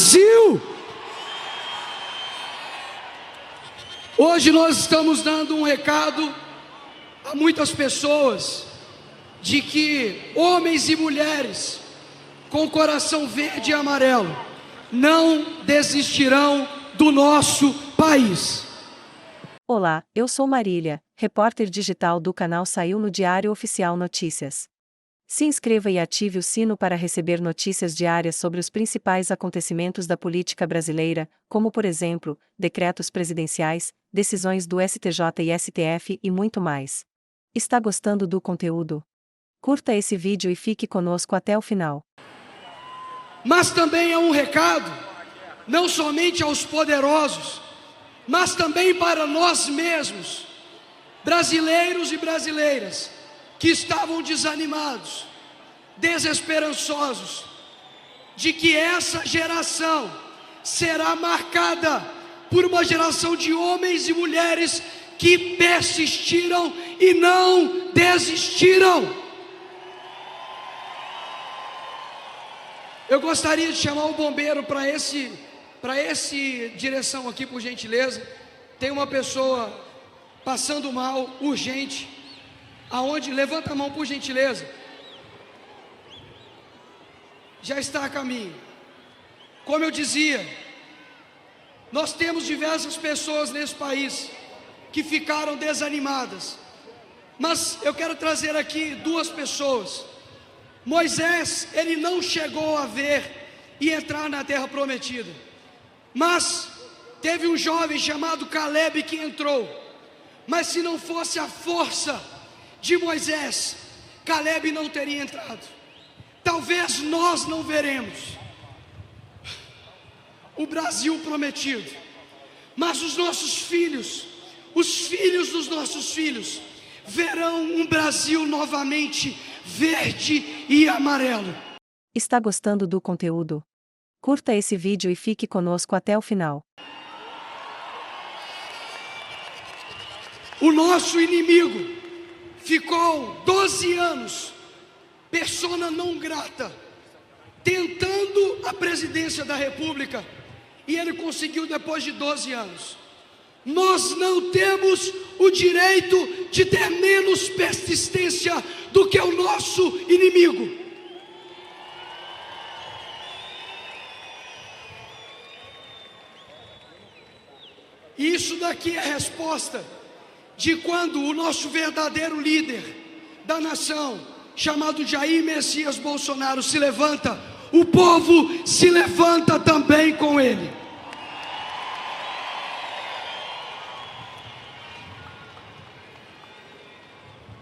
Brasil. Hoje nós estamos dando um recado a muitas pessoas de que homens e mulheres com coração verde e amarelo não desistirão do nosso país. Olá, eu sou Marília, repórter digital do canal Saiu no Diário Oficial Notícias. Se inscreva e ative o sino para receber notícias diárias sobre os principais acontecimentos da política brasileira, como por exemplo, decretos presidenciais, decisões do STJ e STF e muito mais. Está gostando do conteúdo? Curta esse vídeo e fique conosco até o final. Mas também é um recado, não somente aos poderosos, mas também para nós mesmos, brasileiros e brasileiras, que estavam desanimados, desesperançosos, de que essa geração será marcada por uma geração de homens e mulheres que persistiram e não desistiram. Eu gostaria de chamar o bombeiro para esse direção aqui, por gentileza. Tem uma pessoa passando mal, urgente. Aonde? Levanta a mão, por gentileza. Já está a caminho. Como eu dizia, nós temos diversas pessoas nesse país que ficaram desanimadas. Mas eu quero trazer aqui duas pessoas. Moisés, ele não chegou a ver e entrar na terra prometida. Mas teve um jovem chamado Caleb que entrou. Mas se não fosse a força de Moisés, Caleb não teria entrado. Talvez nós não veremos o Brasil prometido, mas os nossos filhos, os filhos dos nossos filhos, verão um Brasil novamente verde e amarelo. Está gostando do conteúdo? Curta esse vídeo e fique conosco até o final. O nosso inimigo ficou 12 anos, persona não grata, tentando a presidência da República, e ele conseguiu depois de 12 anos. Nós não temos o direito de ter menos persistência do que o nosso inimigo. Isso daqui é a resposta de quando o nosso verdadeiro líder da nação, chamado Jair Messias Bolsonaro, se levanta, o povo se levanta também com ele.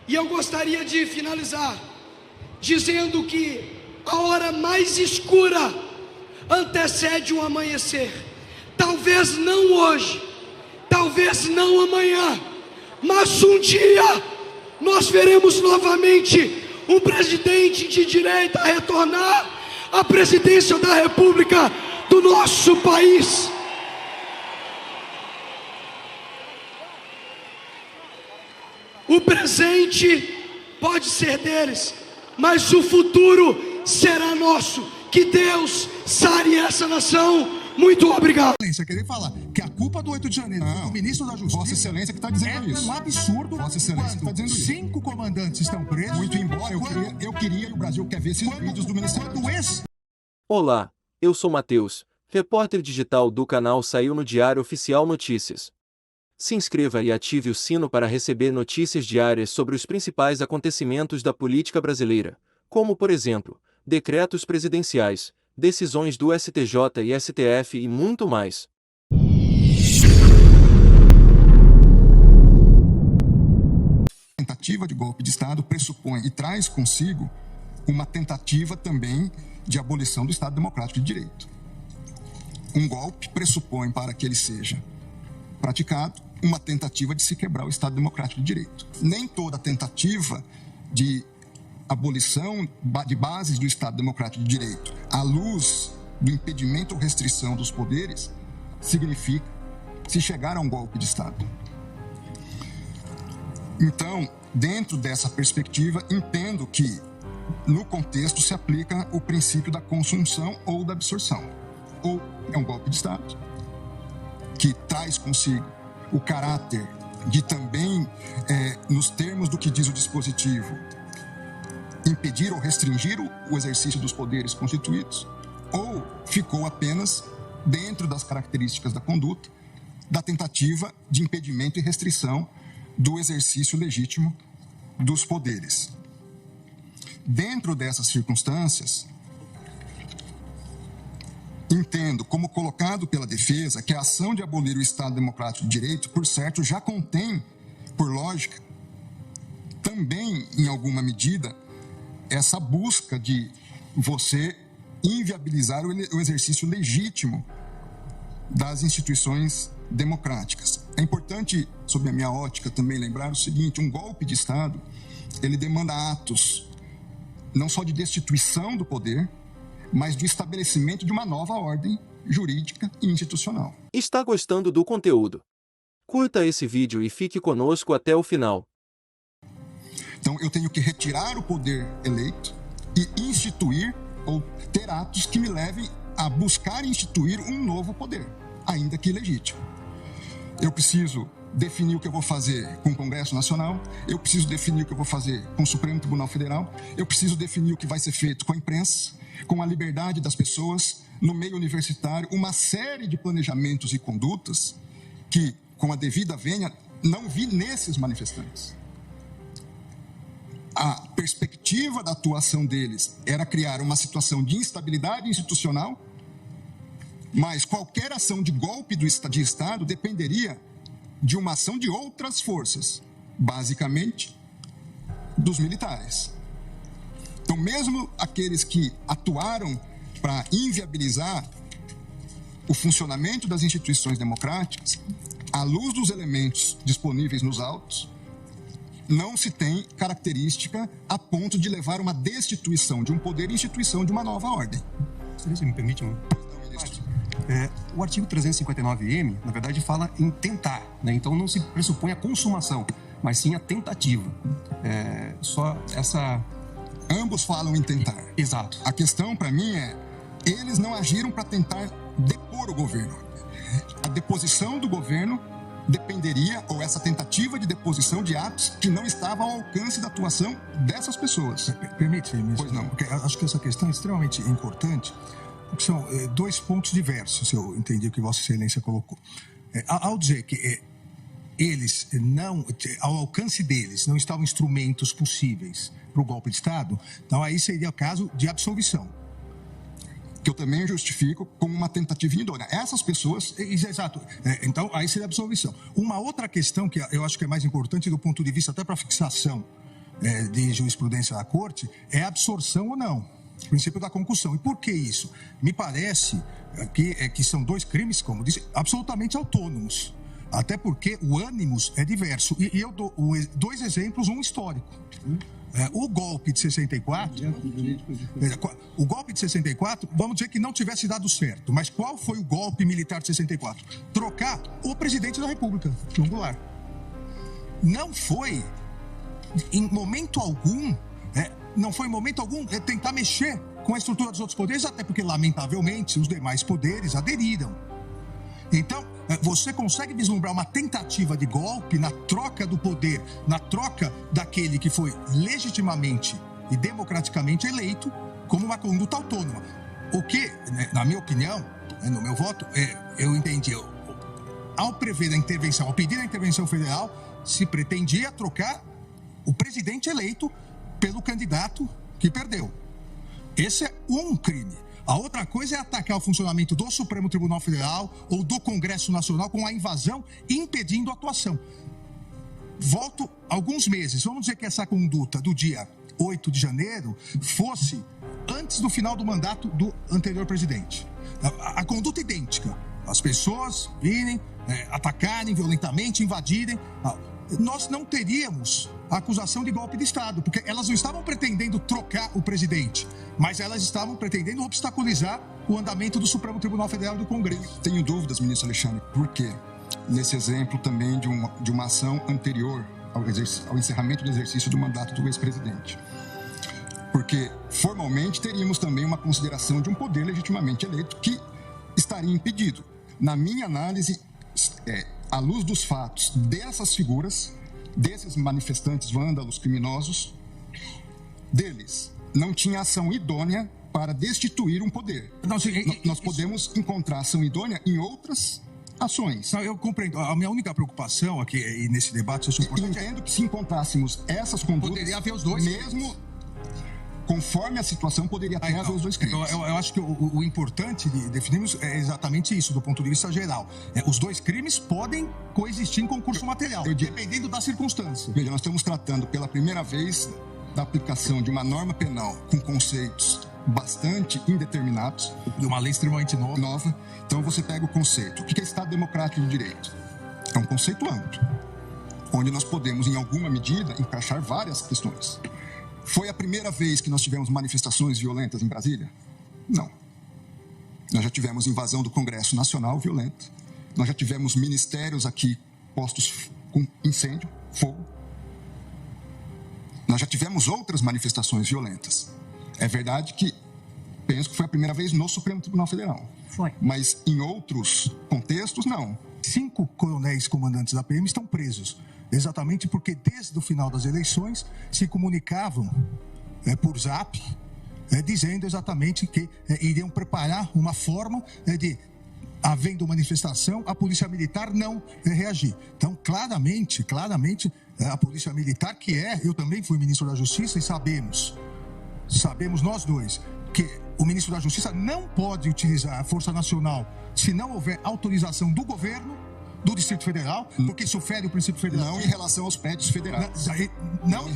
E eu gostaria de finalizar dizendo que a hora mais escura antecede o amanhecer. Talvez não hoje, talvez não amanhã, mas um dia nós veremos novamente um presidente de direita retornar à presidência da República do nosso país. O presente pode ser deles, mas o futuro será nosso. Que Deus sare essa nação. Muito obrigado. Você querer falar que a culpa do 8 de janeiro é do ministro da Justiça, Vossa Excelência que está dizendo isso. É um absurdo. Vossa Excelência está dizendo isso. 5 comandantes estão presos. Muito embora eu queria e o Brasil quer ver esses vídeos do Ministério da Justiça. Olá, eu sou Matheus, repórter digital do canal Saiu no Diário Oficial Notícias. Se inscreva e ative o sino para receber notícias diárias sobre os principais acontecimentos da política brasileira, como por exemplo, decretos presidenciais, decisões do STJ e STF e muito mais. A tentativa de golpe de Estado pressupõe e traz consigo uma tentativa também de abolição do Estado Democrático de Direito. Um golpe pressupõe, para que ele seja praticado, uma tentativa de se quebrar o Estado Democrático de Direito. Nem toda tentativa de abolição de bases do Estado Democrático de Direito, à luz do impedimento ou restrição dos poderes, significa se chegar a um golpe de Estado. Então, dentro dessa perspectiva, entendo que, no contexto, se aplica o princípio da consunção ou da absorção. ou é um golpe de Estado, que traz consigo o caráter de também, nos termos do que diz o dispositivo, impedir ou restringir o exercício dos poderes constituídos, ou ficou apenas dentro das características da conduta, da tentativa de impedimento e restrição do exercício legítimo dos poderes. Dentro dessas circunstâncias, entendo, como colocado pela defesa, que a ação de abolir o Estado Democrático de Direito, por certo, já contém, por lógica, também, em alguma medida, essa busca de você inviabilizar o exercício legítimo das instituições democráticas. É importante, sob a minha ótica, também lembrar o seguinte: um golpe de Estado, ele demanda atos não só de destituição do poder, mas do estabelecimento de uma nova ordem jurídica e institucional. Está gostando do conteúdo? Curta esse vídeo e fique conosco até o final. Então, eu tenho que retirar o poder eleito e instituir ou ter atos que me levem a buscar instituir um novo poder, ainda que ilegítimo. Eu preciso definir o que eu vou fazer com o Congresso Nacional, eu preciso definir o que eu vou fazer com o Supremo Tribunal Federal, eu preciso definir o que vai ser feito com a imprensa, com a liberdade das pessoas, no meio universitário, uma série de planejamentos e condutas que, com a devida vênia, não vi nesses manifestantes. A perspectiva da atuação deles era criar uma situação de instabilidade institucional, mas qualquer ação de golpe de Estado dependeria de uma ação de outras forças, basicamente dos militares. Então, mesmo aqueles que atuaram para inviabilizar o funcionamento das instituições democráticas, à luz dos elementos disponíveis nos autos, não se tem característica a ponto de levar uma destituição de um poder e instituição de uma nova ordem. Se me permite o artigo 359-M, na verdade, fala em tentar, né? Então não se pressupõe a consumação, mas sim a tentativa. Só essa... Ambos falam em tentar. Exato. A questão, para mim, eles não agiram para tentar depor o governo. A deposição do governo dependeria, ou essa tentativa de deposição de atos que não estavam ao alcance da atuação dessas pessoas. Permite-me, ministro? Pois não. Porque acho que essa questão é extremamente importante. São dois pontos diversos, se eu entendi o que Vossa Excelência colocou. Ao dizer que eles não, ao alcance deles, não estavam instrumentos possíveis para o golpe de Estado, então aí seria o caso de absolvição. Que eu também justifico como uma tentativa idônea. Essas pessoas... Exato. Então, aí seria a absolvição. Uma outra questão que eu acho que é mais importante do ponto de vista até para fixação de jurisprudência da Corte é a absorção ou não. O princípio da concussão. E por que isso? Me parece que são dois crimes, como disse, absolutamente autônomos. Até porque o ânimos é diverso. E eu dou dois exemplos, um histórico. O golpe de 64... O golpe de 64, vamos dizer que não tivesse dado certo. Mas qual foi o golpe militar de 64? Trocar o presidente da República, João Goulart. Não foi, em momento algum... Não foi em momento algum tentar mexer com a estrutura dos outros poderes, até porque, lamentavelmente, os demais poderes aderiram. Então, você consegue vislumbrar uma tentativa de golpe na troca do poder, na troca daquele que foi legitimamente e democraticamente eleito como uma conduta autônoma. O que, na minha opinião, no meu voto, eu entendi, ao prever a intervenção, ao pedir a intervenção federal, se pretendia trocar o presidente eleito pelo candidato que perdeu. Esse é um crime. A outra coisa é atacar o funcionamento do Supremo Tribunal Federal ou do Congresso Nacional com a invasão impedindo a atuação. Volto alguns meses. Vamos dizer que essa conduta do dia 8 de janeiro fosse antes do final do mandato do anterior presidente. A conduta idêntica. As pessoas virem, atacarem violentamente, invadirem. Nós não teríamos a acusação de golpe de Estado, porque elas não estavam pretendendo trocar o presidente, mas elas estavam pretendendo obstaculizar o andamento do Supremo Tribunal Federal e do Congresso. Tenho dúvidas, ministro Alexandre, por quê? Nesse exemplo também de uma ação anterior ao encerramento do exercício do mandato do ex-presidente. Porque, formalmente, teríamos também uma consideração de um poder legitimamente eleito que estaria impedido. Na minha análise, à luz dos fatos dessas figuras, desses manifestantes vândalos criminosos, deles não tinha ação idônea para destituir um poder. Nós podemos encontrar ação idônea em outras ações. Não, eu compreendo. A minha única preocupação aqui e nesse debate, eu entendo que se encontrássemos essas condutas, poderia haver os dois, mesmo conforme a situação, poderia até haver os dois crimes. Então, eu acho que o importante de definirmos é exatamente isso, do ponto de vista geral. Os dois crimes podem coexistir em concurso material, dependendo da circunstância. Veja, nós estamos tratando pela primeira vez da aplicação de uma norma penal com conceitos bastante indeterminados. De uma lei extremamente nova. Então você pega o conceito. O que é Estado Democrático de Direito? É um conceito amplo, onde nós podemos, em alguma medida, encaixar várias questões. Foi a primeira vez que nós tivemos manifestações violentas em Brasília? Não. Nós já tivemos invasão do Congresso Nacional violenta. Nós já tivemos ministérios aqui postos com incêndio, fogo. Nós já tivemos outras manifestações violentas. É verdade que penso que foi a primeira vez no Supremo Tribunal Federal. Foi. Mas em outros contextos, não. 5 coronéis comandantes da PM estão presos. Exatamente porque desde o final das eleições se comunicavam por zap, dizendo exatamente que iriam preparar uma forma de, havendo manifestação, a polícia militar não reagir. Então, claramente, a polícia militar, eu também fui ministro da Justiça e sabemos nós dois, que o ministro da Justiça não pode utilizar a Força Nacional se não houver autorização do governo, do Distrito Federal, porque isso fere o princípio federal. Não em relação aos prédios federais.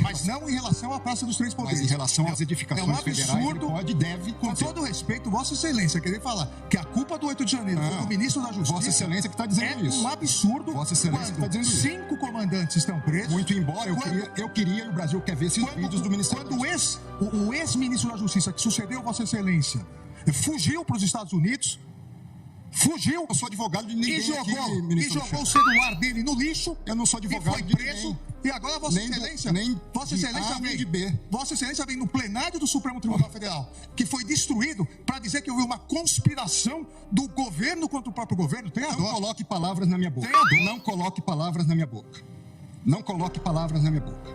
Mas não em relação à Praça dos Três Poderes. Mas em relação às edificações federais, ele pode e deve com fazer. todo o respeito, Vossa Excelência, querer falar que a culpa do 8 de janeiro foi do ministro da Justiça. Vossa Excelência que está dizendo isso. É um absurdo. Vossa Excelência que está dizendo isso. 5 comandantes estão presos. Muito embora, eu queria, e o Brasil quer ver esses vídeos do Ministério. Quando o ex-ministro da Justiça, que sucedeu Vossa Excelência, fugiu para os Estados Unidos, eu sou advogado de ninguém e jogou o celular dele no lixo. Eu não sou advogado e foi de preso. ninguém. E agora Vossa Excelência vem no plenário do Supremo Tribunal Federal, que foi destruído, para dizer que houve uma conspiração do governo contra o próprio governo. Não coloque palavras na minha boca. Não coloque palavras na minha boca. Não coloque palavras na minha boca.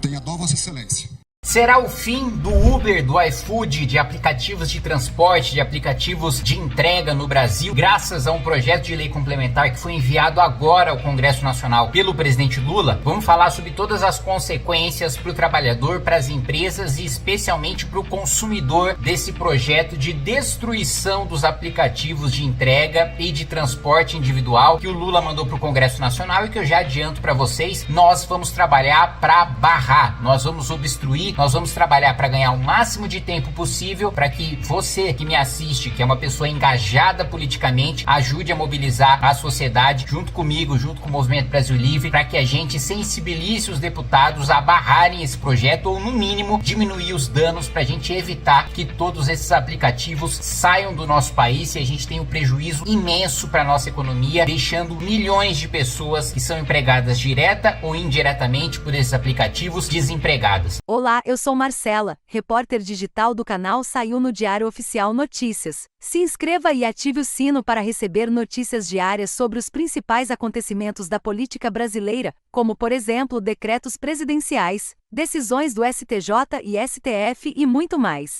Tenha dó, Vossa Excelência. Será o fim do Uber, do iFood, de aplicativos de transporte, de aplicativos de entrega no Brasil, graças a um projeto de lei complementar que foi enviado agora ao Congresso Nacional pelo presidente Lula? Vamos falar sobre todas as consequências para o trabalhador, para as empresas e especialmente para o consumidor desse projeto de destruição dos aplicativos de entrega e de transporte individual que o Lula mandou para o Congresso Nacional e que eu já adianto para vocês, nós vamos trabalhar para barrar, nós vamos obstruir. Nós vamos trabalhar para ganhar o máximo de tempo possível para que você que me assiste, que é uma pessoa engajada politicamente, ajude a mobilizar a sociedade junto comigo, junto com o Movimento Brasil Livre, para que a gente sensibilize os deputados a barrarem esse projeto ou, no mínimo, diminuir os danos para a gente evitar que todos esses aplicativos saiam do nosso país e a gente tenha um prejuízo imenso para a nossa economia, deixando milhões de pessoas que são empregadas direta ou indiretamente por esses aplicativos desempregadas. Olá, eu sou Marcela, repórter digital do canal Saiu no Diário Oficial Notícias. Se inscreva e ative o sino para receber notícias diárias sobre os principais acontecimentos da política brasileira, como, por exemplo, decretos presidenciais, decisões do STJ e STF e muito mais.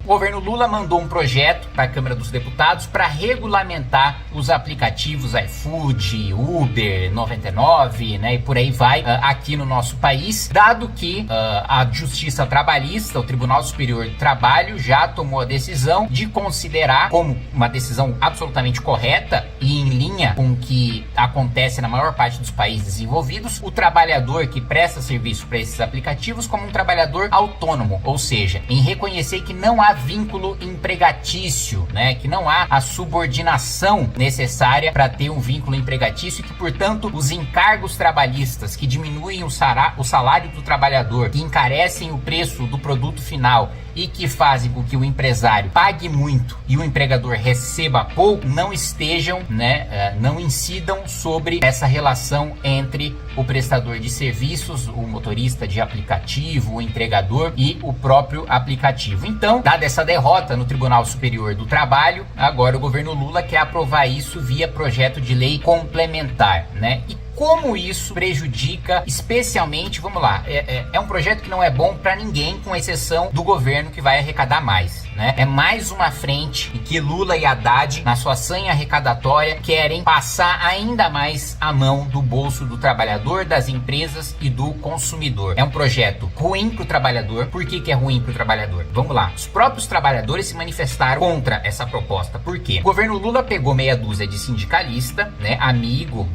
O governo Lula mandou um projeto para a Câmara dos Deputados para regulamentar os aplicativos iFood, Uber, 99, né, e por aí vai aqui no nosso país, dado que a Justiça Trabalhista, o Tribunal Superior do Trabalho, já tomou a decisão de considerar como uma decisão absolutamente correta e em linha com o que acontece na maior parte dos países desenvolvidos, o trabalhador que presta serviço para esses aplicativos como um trabalhador autônomo, ou seja, em reconhecer que não há vínculo empregatício, né? Que não há a subordinação necessária para ter um vínculo empregatício e que, portanto, os encargos trabalhistas que diminuem o salário do trabalhador, que encarecem o preço do produto final e que fazem com que o empresário pague muito e o empregador receba pouco não estejam, não incidam sobre essa relação entre o prestador de serviços, o motorista de aplicativo, o entregador e o próprio aplicativo. Então, dada essa derrota no Tribunal Superior do Trabalho, agora o governo Lula quer aprovar isso via projeto de lei complementar, E como isso prejudica, especialmente, vamos lá, é um projeto que não é bom para ninguém, com exceção do governo que vai arrecadar mais, É mais uma frente em que Lula e Haddad, na sua sanha arrecadatória, querem passar ainda mais a mão do bolso do trabalhador, das empresas e do consumidor. É um projeto ruim para o trabalhador. Por que é ruim para o trabalhador? Vamos lá, os próprios trabalhadores se manifestaram contra essa proposta. Por quê? O governo Lula pegou meia dúzia de sindicalista, amigo,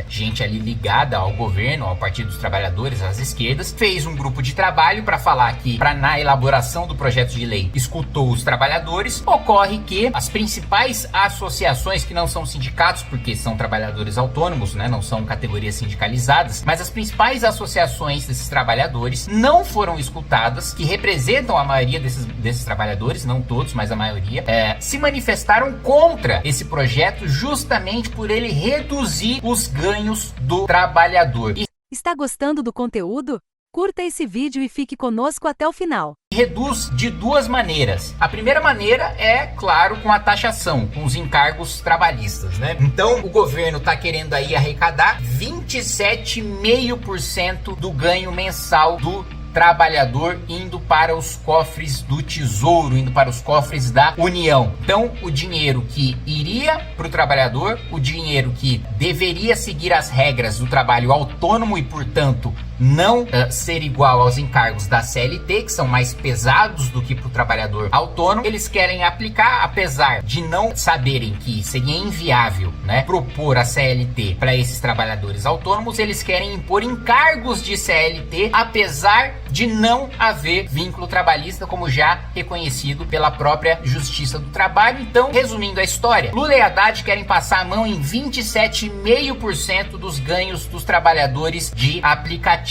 gente ali ligada ao governo, ao Partido dos Trabalhadores, às esquerdas, fez um grupo de trabalho para falar que, na elaboração do projeto de lei, escutou os trabalhadores. Ocorre que as principais associações, que não são sindicatos, porque são trabalhadores autônomos, não são categorias sindicalizadas, mas as principais associações desses trabalhadores não foram escutadas, que representam a maioria desses trabalhadores, não todos, mas a maioria, se manifestaram contra esse projeto, justamente por ele reduzir os ganhos do trabalhador. Está gostando do conteúdo? Curta esse vídeo e fique conosco até o final. Reduz de duas maneiras. A primeira maneira é, claro, com a taxação, com os encargos trabalhistas, Então, o governo está querendo aí arrecadar 27,5% do ganho mensal do trabalhador, indo para os cofres do Tesouro, indo para os cofres da União. Então, o dinheiro que iria para o trabalhador, o dinheiro que deveria seguir as regras do trabalho autônomo e, portanto, não ser igual aos encargos da CLT, que são mais pesados do que para o trabalhador autônomo, eles querem aplicar, apesar de não saberem que seria inviável, propor a CLT para esses trabalhadores autônomos, eles querem impor encargos de CLT, apesar de não haver vínculo trabalhista, como já reconhecido pela própria Justiça do Trabalho. Então, resumindo a história, Lula e Haddad querem passar a mão em 27,5% dos ganhos dos trabalhadores de aplicativos.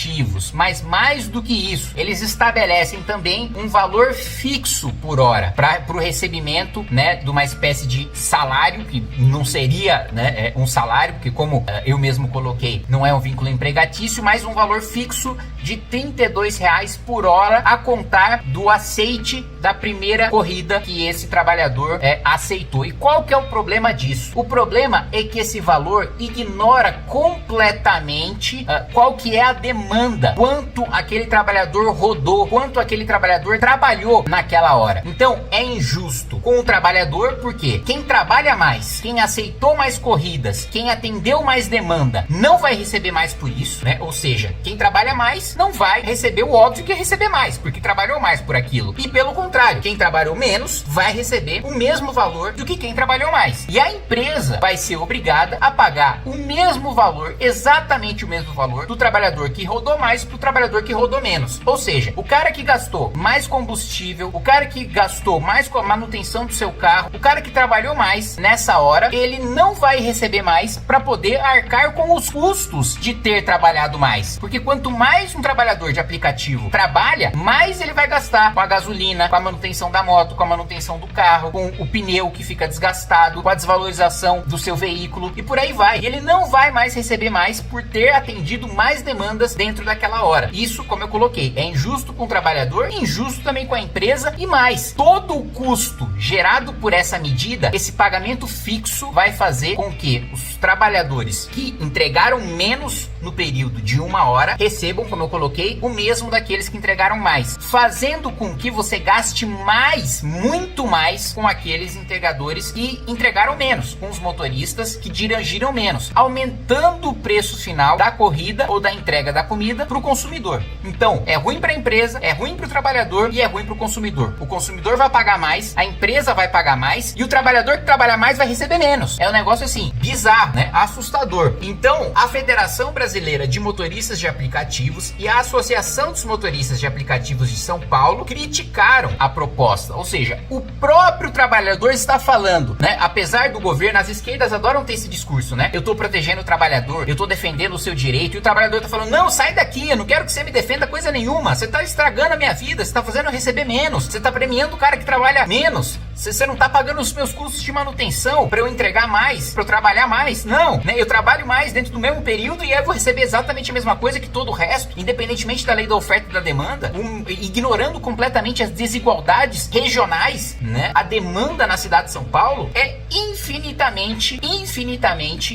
Mas mais do que isso, eles estabelecem também um valor fixo por hora para o recebimento, de uma espécie de salário, que não seria, um salário, porque como eu mesmo coloquei, não é um vínculo empregatício, mas um valor fixo de R$32 por hora, a contar do aceite da primeira corrida que esse trabalhador aceitou. E qual que é o problema disso? O problema é que esse valor ignora completamente qual que é a demanda, quanto aquele trabalhador rodou, quanto aquele trabalhador trabalhou naquela hora. Então, é injusto com o trabalhador, porque quem trabalha mais, quem aceitou mais corridas, quem atendeu mais demanda, não vai receber mais por isso, Ou seja, quem trabalha mais não vai receber o óbvio que é receber mais, porque trabalhou mais por aquilo. E pelo contrário, quem trabalhou menos vai receber o mesmo valor do que quem trabalhou mais. E a empresa vai ser obrigada a pagar o mesmo valor, exatamente o mesmo valor, do trabalhador que rodou mais pro trabalhador que rodou menos. Ou seja, o cara que gastou mais combustível, o cara que gastou mais com a manutenção do seu carro, o cara que trabalhou mais nessa hora, ele não vai receber mais para poder arcar com os custos de ter trabalhado mais. Porque quanto mais um trabalhador de aplicativo trabalha, mais ele vai gastar com a gasolina, com a manutenção da moto, com a manutenção do carro, com o pneu que fica desgastado, com a desvalorização do seu veículo e por aí vai. E ele não vai mais receber mais por ter atendido mais demandas dentro daquela hora. Isso, como eu coloquei, é injusto com o trabalhador, injusto também com a empresa e mais. Todo o custo gerado por essa medida, esse pagamento fixo, vai fazer com que os trabalhadores que entregaram menos no período de 1 hora recebam, como eu coloquei, o mesmo daqueles que entregaram mais, fazendo com que você gaste mais, muito mais, com aqueles entregadores que entregaram menos, com os motoristas que dirigiram menos, aumentando o preço final da corrida ou da entrega da comida para o consumidor. Então, é ruim para a empresa, é ruim para o trabalhador e é ruim para o consumidor. O consumidor vai pagar mais, a empresa vai pagar mais e o trabalhador que trabalha mais vai receber menos. É um negócio assim, bizarro. né, assustador. Então, a Federação Brasileira de Motoristas de Aplicativos e a Associação dos Motoristas de Aplicativos de São Paulo criticaram a proposta. Ou seja, o próprio trabalhador está falando, né? Apesar do governo, as esquerdas adoram ter esse discurso, né? Eu tô protegendo o trabalhador, eu tô defendendo o seu direito, e o trabalhador tá falando, não, sai daqui, eu não quero que você me defenda coisa nenhuma, você tá estragando a minha vida, você tá fazendo eu receber menos, você tá premiando o cara que trabalha menos, você não tá pagando os meus custos de manutenção pra eu entregar mais, pra eu trabalhar mais. Não, né? Eu trabalho mais dentro do mesmo período e eu vou receber exatamente a mesma coisa que todo o resto, independentemente da lei da oferta e da demanda, ignorando completamente as desigualdades regionais, né? A demanda na cidade de São Paulo é infinitamente,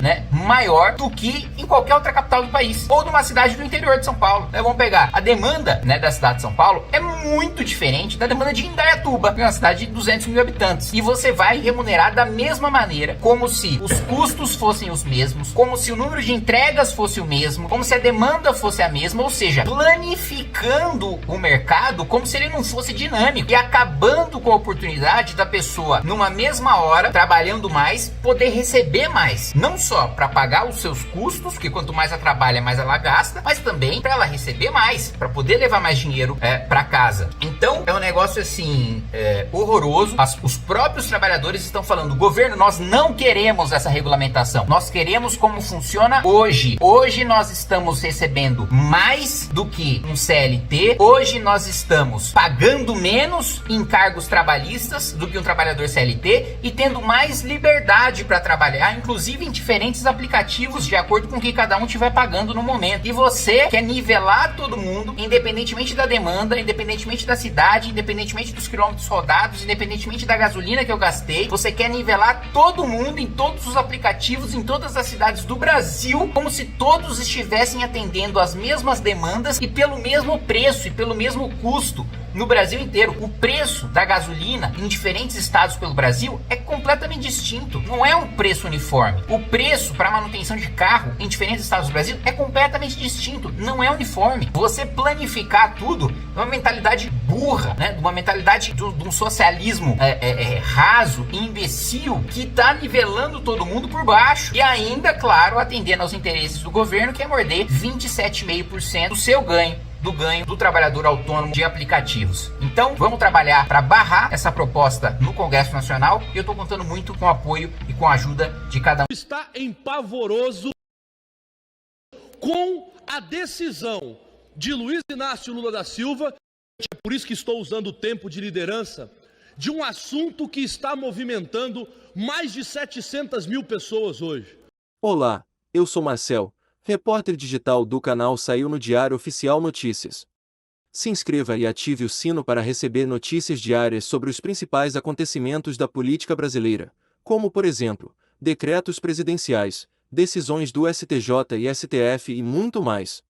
né, maior do que em qualquer outra capital do país, ou numa cidade do interior de São Paulo. Vamos pegar a demanda, né, da cidade de São Paulo é muito diferente da demanda de Indaiatuba, que é uma cidade de 200 mil habitantes, e você vai remunerar da mesma maneira, como se os custos fossem os mesmos, como se o número de entregas fosse o mesmo, como se a demanda fosse a mesma, ou seja, planificando o mercado como se ele não fosse dinâmico e acabando com a oportunidade da pessoa, numa mesma hora, trabalhando mais, poder receber mais, não só para pagar os seus custos, porque quanto mais ela trabalha, mais ela gasta, mas também para ela receber mais, para poder levar mais dinheiro para casa. Então é um negócio assim horroroso. Os próprios trabalhadores estão falando, governo, nós não queremos essa regulamentação, nós queremos como funciona hoje. Hoje nós estamos recebendo mais do que um CLT, hoje nós estamos pagando menos em cargos trabalhistas do que um trabalhador CLT e tendo mais liberdade para trabalhar, inclusive em diferentes aplicativos, de acordo com o que cada um estiver pagando no momento. E você quer nivelar todo mundo, independentemente da demanda, independentemente da cidade, independentemente dos quilômetros rodados, independentemente da gasolina que eu gastei, você quer nivelar todo mundo em todos os aplicativos, em todas as cidades do Brasil, como se todos estivessem atendendo as mesmas demandas e pelo mesmo preço e pelo mesmo custo no Brasil inteiro. O preço da gasolina em diferentes estados pelo Brasil é completamente distinto, não é um preço uniforme. O preço para manutenção de carro em diferentes estados do Brasil é completamente distinto, não é uniforme. Você planificar tudo é uma mentalidade burra, né? Uma mentalidade de um socialismo raso e imbecil que tá nivelando todo mundo por baixo e ainda, claro, atendendo aos interesses do governo, que é morder 27,5% do seu ganho, do ganho do trabalhador autônomo de aplicativos. Então, vamos trabalhar para barrar essa proposta no Congresso Nacional e eu estou contando muito com o apoio e com a ajuda de cada um. Está empavoroso com a decisão de Luiz Inácio Lula da Silva, é por isso que estou usando o tempo de liderança, de um assunto que está movimentando mais de 700 mil pessoas hoje. Olá, eu sou Marcel, repórter digital do canal Saiu no Diário Oficial Notícias. Se inscreva e ative o sino para receber notícias diárias sobre os principais acontecimentos da política brasileira, como, por exemplo, decretos presidenciais, decisões do STJ e STF e muito mais.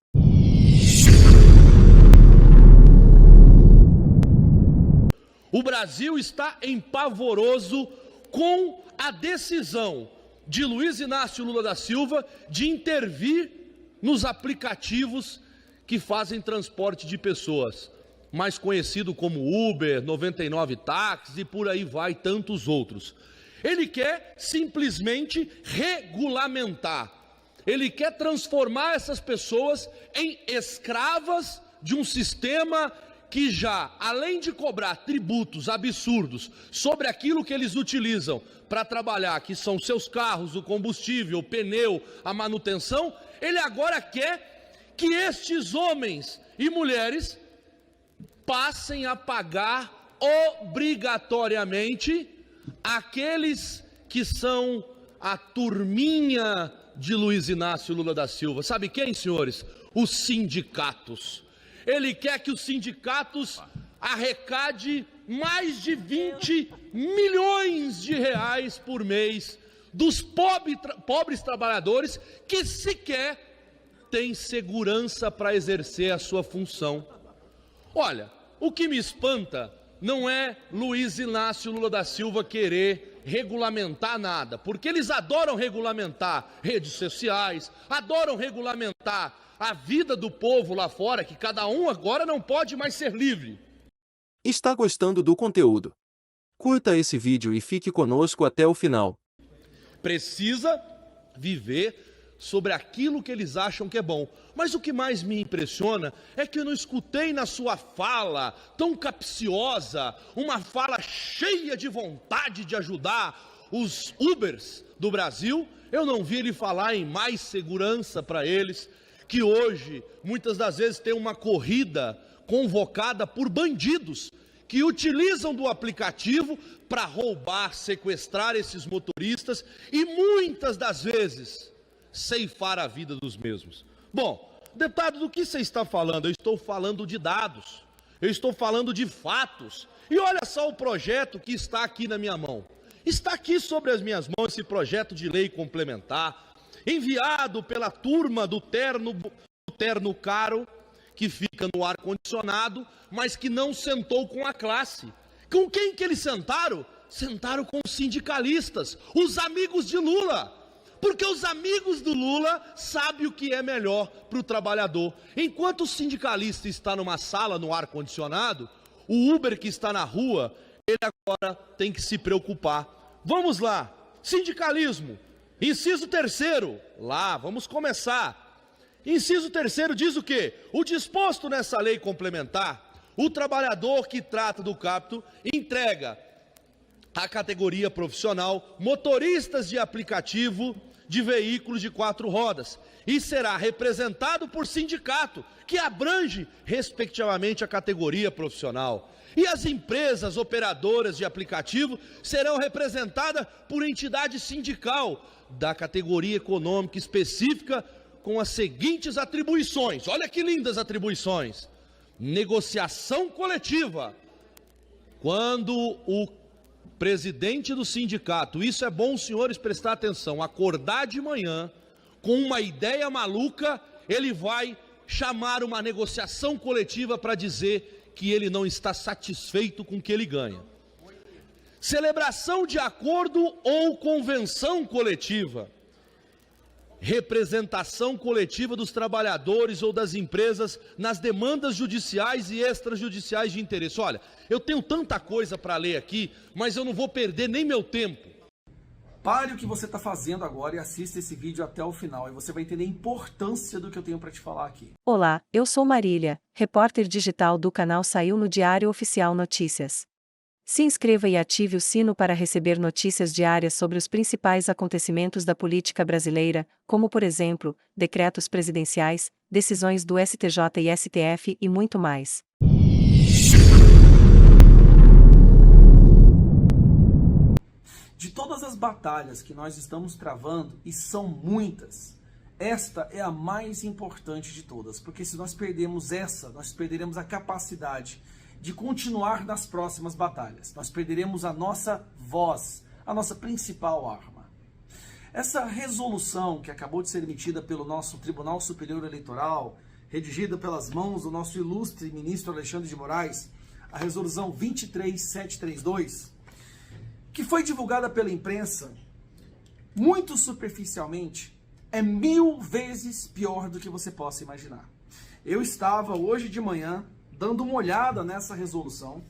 O Brasil está empavoroso com a decisão de Luiz Inácio Lula da Silva de intervir nos aplicativos que fazem transporte de pessoas, mais conhecido como Uber, 99 Táxis e por aí vai tantos outros. Ele quer simplesmente regulamentar, ele quer transformar essas pessoas em escravas de um sistema que já, além de cobrar tributos absurdos sobre aquilo que eles utilizam para trabalhar, que são seus carros, o combustível, o pneu, a manutenção, ele agora quer que estes homens e mulheres passem a pagar obrigatoriamente aqueles que são a turminha de Luiz Inácio Lula da Silva. Sabe quem, senhores? Os sindicatos. Ele quer que os sindicatos arrecade mais de 20 milhões de reais por mês dos pobres trabalhadores que sequer têm segurança para exercer a sua função. Olha, o que me espanta não é Luiz Inácio Lula da Silva querer regulamentar nada, porque eles adoram regulamentar redes sociais, adoram regulamentar a vida do povo lá fora, que cada um agora não pode mais ser livre. Está gostando do conteúdo? Curta esse vídeo e fique conosco até o final. Precisa viver sobre aquilo que eles acham que é bom. Mas o que mais me impressiona é que eu não escutei na sua fala tão capciosa, uma fala cheia de vontade de ajudar os Ubers do Brasil. Eu não vi ele falar em mais segurança para eles, que hoje, muitas das vezes, tem uma corrida convocada por bandidos que utilizam do aplicativo para roubar, sequestrar esses motoristas e muitas das vezes ceifar a vida dos mesmos. Bom, deputado, do que você está falando? Eu estou falando de dados, eu estou falando de fatos. E olha só o projeto que está aqui na minha mão. Está aqui sobre as minhas mãos esse projeto de lei complementar, enviado pela turma do terno caro, que fica no ar-condicionado, mas que não sentou com a classe. Com quem que eles sentaram? Sentaram com os sindicalistas, os amigos de Lula. Porque os amigos do Lula sabem o que é melhor para o trabalhador. Enquanto o sindicalista está numa sala no ar-condicionado, o Uber que está na rua, ele agora tem que se preocupar. Vamos lá, sindicalismo, inciso 3º, lá, vamos começar. Inciso 3º diz o quê? O disposto nessa lei complementar, o trabalhador que trata do capto entrega à categoria profissional motoristas de aplicativo de veículos de 4 rodas e será representado por sindicato, que abrange, respectivamente, a categoria profissional. E as empresas operadoras de aplicativo serão representadas por entidade sindical da categoria econômica específica com as seguintes atribuições. Olha que lindas atribuições. Negociação coletiva. Quando o presidente do sindicato, isso é bom os senhores prestar atenção, acordar de manhã com uma ideia maluca, ele vai chamar uma negociação coletiva para dizer que ele não está satisfeito com o que ele ganha. Celebração de acordo ou convenção coletiva. Representação coletiva dos trabalhadores ou das empresas nas demandas judiciais e extrajudiciais de interesse. Olha, eu tenho tanta coisa para ler aqui, mas eu não vou perder nem meu tempo. Pare o que você está fazendo agora e assista esse vídeo até o final e você vai entender a importância do que eu tenho para te falar aqui. Olá, eu sou Marília, repórter digital do canal Saiu no Diário Oficial Notícias. Se inscreva e ative o sino para receber notícias diárias sobre os principais acontecimentos da política brasileira, como por exemplo, decretos presidenciais, decisões do STJ e STF e muito mais. De todas as batalhas que nós estamos travando, e são muitas, esta é a mais importante de todas, porque se nós perdermos essa, nós perderemos a capacidade de continuar nas próximas batalhas. Nós perderemos a nossa voz, a nossa principal arma. Essa resolução que acabou de ser emitida pelo nosso Tribunal Superior Eleitoral, redigida pelas mãos do nosso ilustre ministro Alexandre de Moraes, a resolução 23732, que foi divulgada pela imprensa, muito superficialmente, é 1000 vezes pior do que você possa imaginar. Eu estava hoje de manhã dando uma olhada nessa resolução,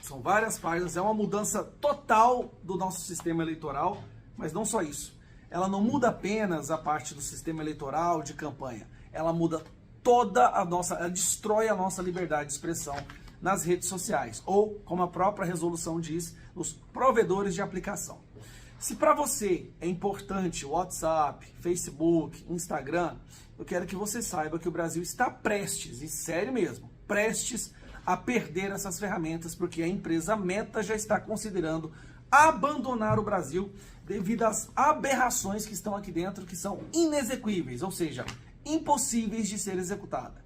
são várias páginas, é uma mudança total do nosso sistema eleitoral, mas não só isso. Ela não muda apenas a parte do sistema eleitoral de campanha, ela muda toda a nossa, ela destrói a nossa liberdade de expressão nas redes sociais, ou, como a própria resolução diz, os provedores de aplicação. Se para você é importante o WhatsApp, Facebook, Instagram, eu quero que você saiba que o Brasil está prestes, e sério mesmo, prestes a perder essas ferramentas, porque a empresa Meta já está considerando abandonar o Brasil devido às aberrações que estão aqui dentro, que são inexequíveis, ou seja, impossíveis de ser executada.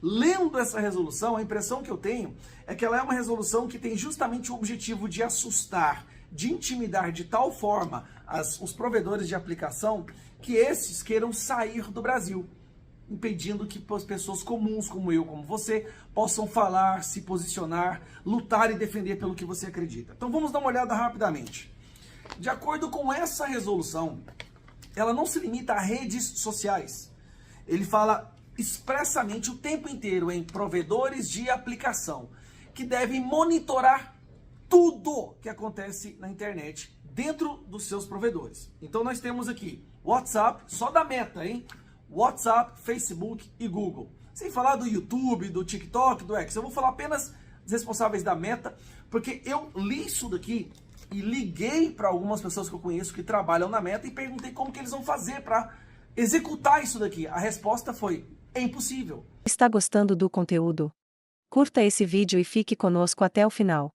Lendo essa resolução, a impressão que eu tenho é que ela é uma resolução que tem justamente o objetivo de assustar, de intimidar de tal forma os provedores de aplicação que esses queiram sair do Brasil, impedindo que pessoas comuns como eu, como você, possam falar, se posicionar, lutar e defender pelo que você acredita. Então vamos dar uma olhada rapidamente. De acordo com essa resolução, ela não se limita a redes sociais. Ele fala expressamente o tempo inteiro em provedores de aplicação, que devem monitorar tudo que acontece na internet dentro dos seus provedores. Então nós temos aqui WhatsApp, só da Meta, hein? WhatsApp, Facebook e Google. Sem falar do YouTube, do TikTok, do X. Eu vou falar apenas dos responsáveis da Meta, porque eu li isso daqui e liguei para algumas pessoas que eu conheço que trabalham na Meta e perguntei como que eles vão fazer para executar isso daqui. A resposta foi: é impossível. Está gostando do conteúdo? Curta esse vídeo e fique conosco até o final.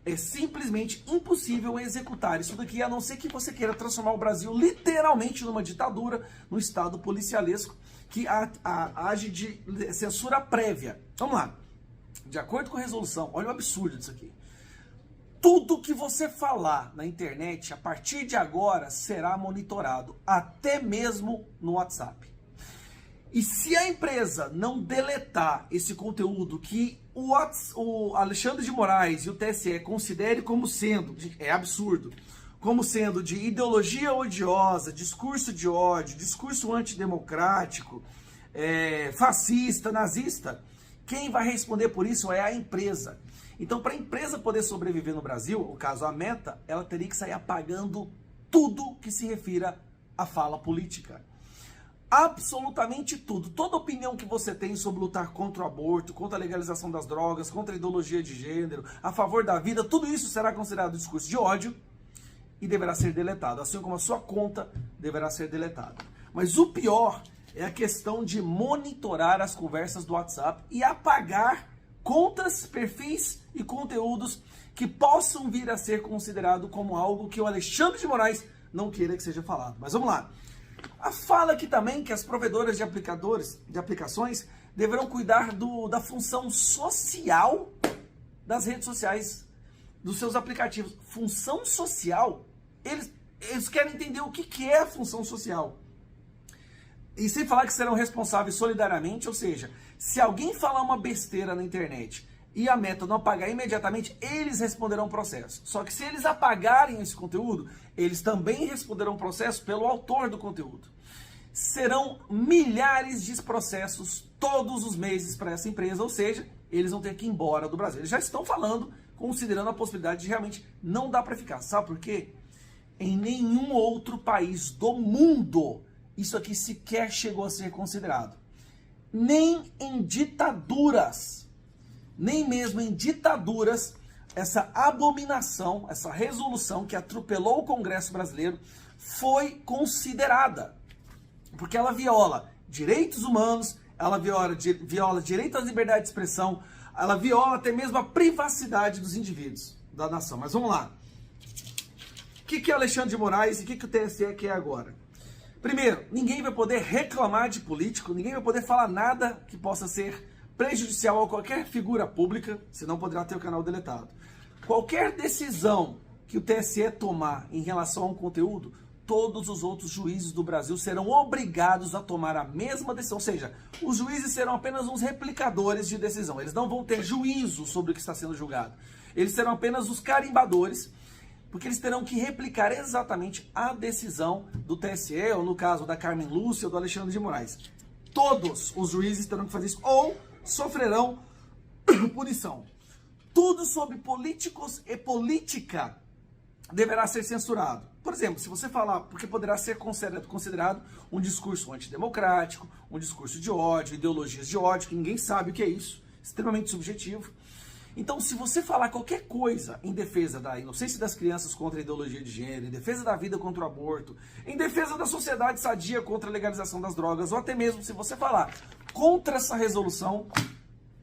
É simplesmente impossível executar isso daqui, a não ser que você queira transformar o Brasil literalmente numa ditadura, num estado policialesco que age de censura prévia. Vamos lá. De acordo com a resolução, olha o absurdo disso aqui. Tudo que você falar na internet, a partir de agora, será monitorado, até mesmo no WhatsApp. E se a empresa não deletar esse conteúdo que o Alexandre de Moraes e o TSE considerem como sendo, é absurdo, como sendo de ideologia odiosa, discurso de ódio, discurso antidemocrático, fascista, nazista, quem vai responder por isso é a empresa. Então, para a empresa poder sobreviver no Brasil, o caso a Meta, ela teria que sair apagando tudo que se refira à fala política. Absolutamente tudo. Toda opinião que você tem sobre lutar contra o aborto, contra a legalização das drogas, contra a ideologia de gênero, a favor da vida, tudo isso será considerado discurso de ódio e deverá ser deletado, assim como a sua conta deverá ser deletada. Mas o pior é a questão de monitorar as conversas do WhatsApp e apagar contas, perfis e conteúdos que possam vir a ser considerado como algo que o Alexandre de Moraes não queira que seja falado. Mas vamos lá. Fala aqui também que as provedoras de aplicações deverão cuidar da função social das redes sociais, dos seus aplicativos. Função social? Eles querem entender o que é a função social. E sem falar que serão responsáveis solidariamente, ou seja, se alguém falar uma besteira na internet e a Meta não apagar imediatamente, eles responderão processo. Só que se eles apagarem esse conteúdo, eles também responderão processo pelo autor do conteúdo. Serão milhares de processos todos os meses para essa empresa, ou seja, eles vão ter que ir embora do Brasil. Eles já estão falando, considerando a possibilidade de realmente não dá para ficar. Sabe por quê? Em nenhum outro país do mundo isso aqui sequer chegou a ser considerado. Nem em ditaduras, nem mesmo em ditaduras, essa abominação, essa resolução que atropelou o Congresso brasileiro foi considerada. Porque ela viola direitos humanos, ela viola direito à liberdade de expressão, ela viola até mesmo a privacidade dos indivíduos da nação. Mas vamos lá. O que é Alexandre de Moraes e o que o TSE quer agora? Primeiro, ninguém vai poder reclamar de político, ninguém vai poder falar nada que possa ser prejudicial a qualquer figura pública, senão poderá ter o canal deletado. Qualquer decisão que o TSE tomar em relação a um conteúdo, todos os outros juízes do Brasil serão obrigados a tomar a mesma decisão. Ou seja, os juízes serão apenas uns replicadores de decisão. Eles não vão ter juízo sobre o que está sendo julgado. Eles serão apenas os carimbadores, porque eles terão que replicar exatamente a decisão do TSE, ou no caso da Carmen Lúcia ou do Alexandre de Moraes. Todos os juízes terão que fazer isso, ou sofrerão punição. Tudo sobre políticos e política deverá ser censurado. Por exemplo, se você falar, porque poderá ser considerado um discurso antidemocrático, um discurso de ódio, ideologias de ódio, que ninguém sabe o que é isso, extremamente subjetivo. Então, se você falar qualquer coisa em defesa da inocência das crianças contra a ideologia de gênero, em defesa da vida contra o aborto, em defesa da sociedade sadia contra a legalização das drogas, ou até mesmo se você falar contra essa resolução,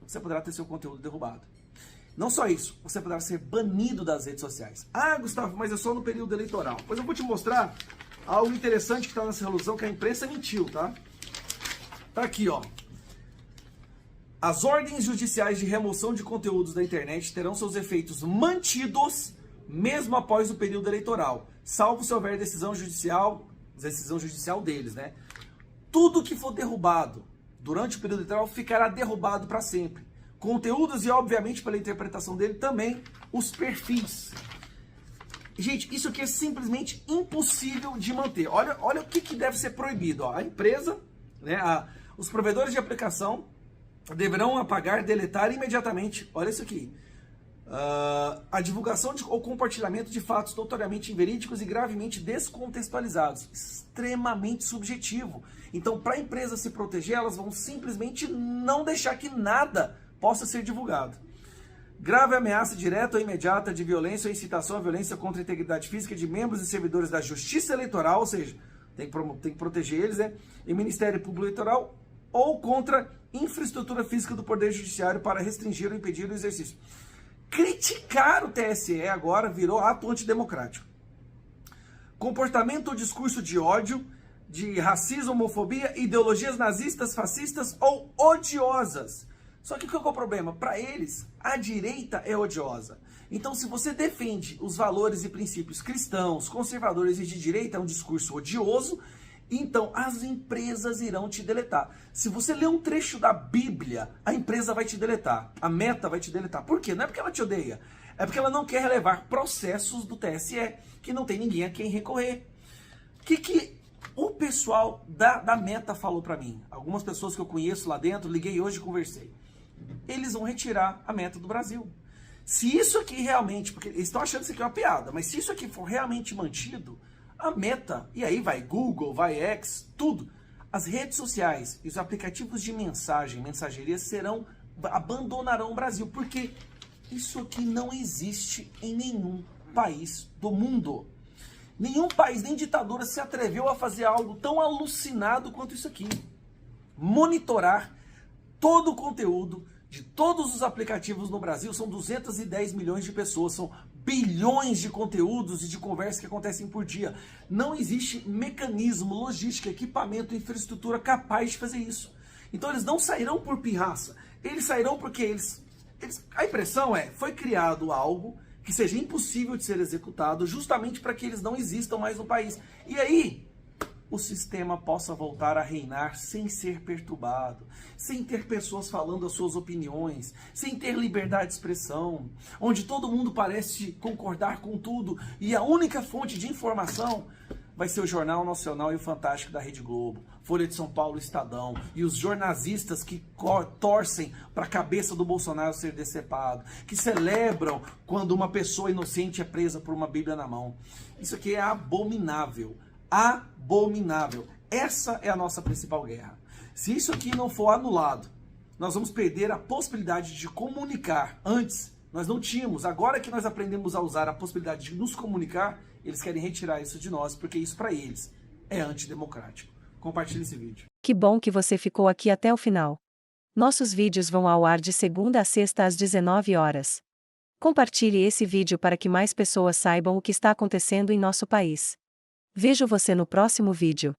você poderá ter seu conteúdo derrubado. Não só isso, você poderá ser banido das redes sociais. Ah, Gustavo, mas é só no período eleitoral. Pois eu vou te mostrar algo interessante que está nessa resolução, que a imprensa mentiu, tá? Tá aqui, ó. As ordens judiciais de remoção de conteúdos da internet terão seus efeitos mantidos mesmo após o período eleitoral, salvo se houver decisão judicial deles, né? Tudo que for derrubado durante o período eleitoral ficará derrubado para sempre. Conteúdos e, obviamente, pela interpretação dele, também os perfis. Gente, isso aqui é simplesmente impossível de manter. Olha o que deve ser proibido. Ó. A empresa, né, os provedores de aplicação deverão apagar, deletar imediatamente, olha isso aqui, A divulgação ou compartilhamento de fatos notoriamente inverídicos e gravemente descontextualizados. Extremamente subjetivo. Então, para a empresa se proteger, elas vão simplesmente não deixar que nada possa ser divulgado. Grave ameaça direta ou imediata de violência ou incitação à violência contra a integridade física de membros e servidores da Justiça Eleitoral, ou seja, tem que proteger eles, né? E Ministério Público Eleitoral, ou contra infraestrutura física do Poder Judiciário para restringir ou impedir o exercício. Criticar o TSE agora virou ato antidemocrático. Comportamento ou discurso de ódio, de racismo, homofobia, ideologias nazistas, fascistas ou odiosas. Só que qual é o problema? Para eles, a direita é odiosa. Então, se você defende os valores e princípios cristãos, conservadores e de direita, é um discurso odioso, então as empresas irão te deletar. Se você ler um trecho da Bíblia, a empresa vai te deletar. A Meta vai te deletar. Por quê? Não é porque ela te odeia. É porque ela não quer relevar processos do TSE, que não tem ninguém a quem recorrer. O que o pessoal da Meta falou para mim? Algumas pessoas que eu conheço lá dentro, liguei hoje e conversei. Eles vão retirar a Meta do Brasil. Se isso aqui realmente, porque eles estão achando isso aqui uma piada, mas se isso aqui for realmente mantido, a Meta, e aí vai Google, vai X, tudo, as redes sociais e os aplicativos de mensageria abandonarão o Brasil, porque isso aqui não existe em nenhum país do mundo. Nenhum país, nem ditadura se atreveu a fazer algo tão alucinado quanto isso aqui. Monitorar todo o conteúdo de todos os aplicativos no Brasil. São 210 milhões de pessoas, são bilhões de conteúdos e de conversas que acontecem por dia. Não existe mecanismo, logística, equipamento, infraestrutura capaz de fazer isso. Então eles não sairão por pirraça, eles sairão porque a impressão foi criado algo que seja impossível de ser executado justamente para que eles não existam mais no país. E aí o sistema possa voltar a reinar sem ser perturbado, sem ter pessoas falando as suas opiniões, sem ter liberdade de expressão, onde todo mundo parece concordar com tudo e a única fonte de informação vai ser o Jornal Nacional e o Fantástico da Rede Globo, Folha de São Paulo, Estadão, e os jornalistas que torcem para a cabeça do Bolsonaro ser decepado, que celebram quando uma pessoa inocente é presa por uma Bíblia na mão. Isso aqui é abominável. Abominável. Essa é a nossa principal guerra. Se isso aqui não for anulado, nós vamos perder a possibilidade de comunicar. Antes, nós não tínhamos. Agora que nós aprendemos a usar a possibilidade de nos comunicar, eles querem retirar isso de nós, porque isso para eles é antidemocrático. Compartilhe esse vídeo. Que bom que você ficou aqui até o final. Nossos vídeos vão ao ar de segunda a sexta às 19 horas. Compartilhe esse vídeo para que mais pessoas saibam o que está acontecendo em nosso país. Vejo você no próximo vídeo.